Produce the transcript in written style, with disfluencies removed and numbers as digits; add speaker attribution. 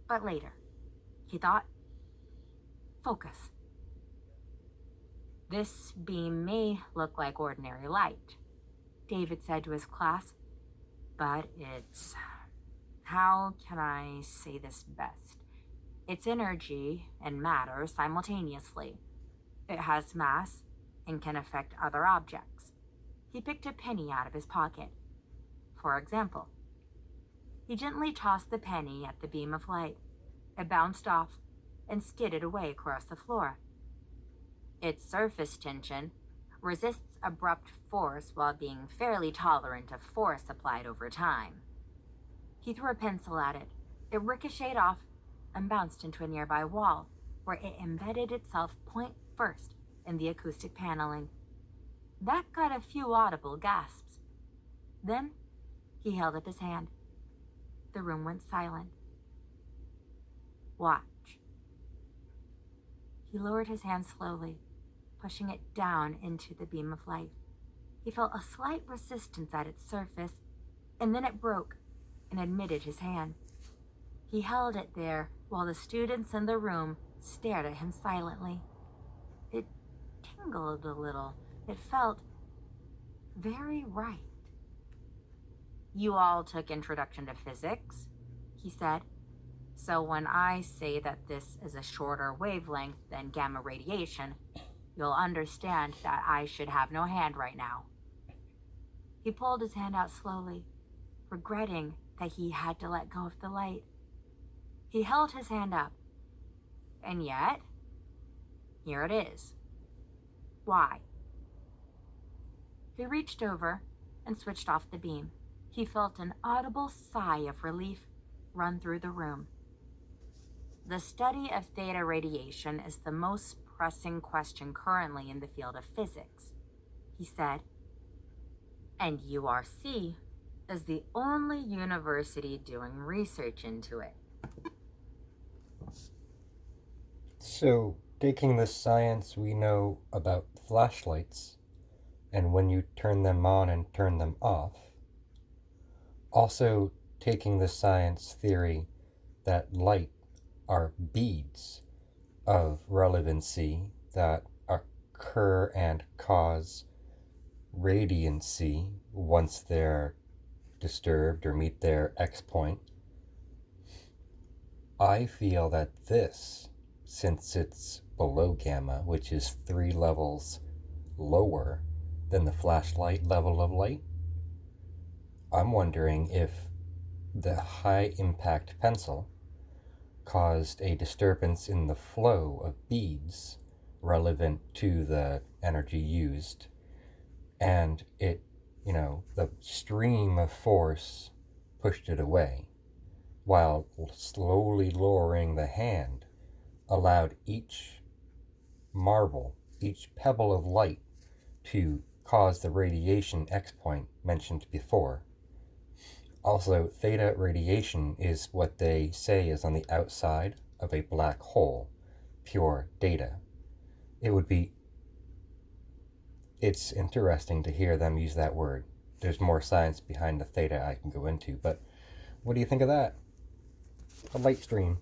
Speaker 1: But later, he thought. Focus. This beam may look like ordinary light, David said to his class, but it's... How can I say this best? It's energy and matter simultaneously. It has mass and can affect other objects. He picked a penny out of his pocket. For example, he gently tossed the penny at the beam of light. It bounced off and skidded away across the floor. Its surface tension resists abrupt force while being fairly tolerant of force applied over time. He threw a pencil at it. It ricocheted off and bounced into a nearby wall, where it embedded itself point first in the acoustic paneling. That got a few audible gasps. Then he held up his hand. The room went silent. Watch. He lowered his hand slowly, pushing it down into the beam of light. He felt a slight resistance at its surface, and then it broke and admitted his hand. He held it there while the students in the room stared at him silently. It tingled a little. It felt very right. You all took Introduction to Physics, he said. So when I say that this is a shorter wavelength than gamma radiation, you'll understand that I should have no hand right now. He pulled his hand out slowly, regretting that he had to let go of the light. He held his hand up, and yet, here it is. Why? He reached over and switched off the beam. He felt an audible sigh of relief run through the room. The study of theta radiation is the most pressing question currently in the field of physics, he said. And URC is the only university doing research into it.
Speaker 2: So, taking the science we know about flashlights and when you turn them on and turn them off, also taking the science theory that light are beads of relevancy that occur and cause radiancy once they're disturbed or meet their X point. I feel that this, since it's below gamma, which is 3 levels lower than the flashlight level of light, I'm wondering if the high impact pencil caused a disturbance in the flow of beads relevant to the energy used, and it, the stream of force pushed it away, while slowly lowering the hand allowed each marble, each pebble of light to cause the radiation X point mentioned before. Also, theta radiation is what they say is on the outside of a black hole, pure data. It's interesting to hear them use that word. There's more science behind the theta I can go into, but what do you think of that? A light stream.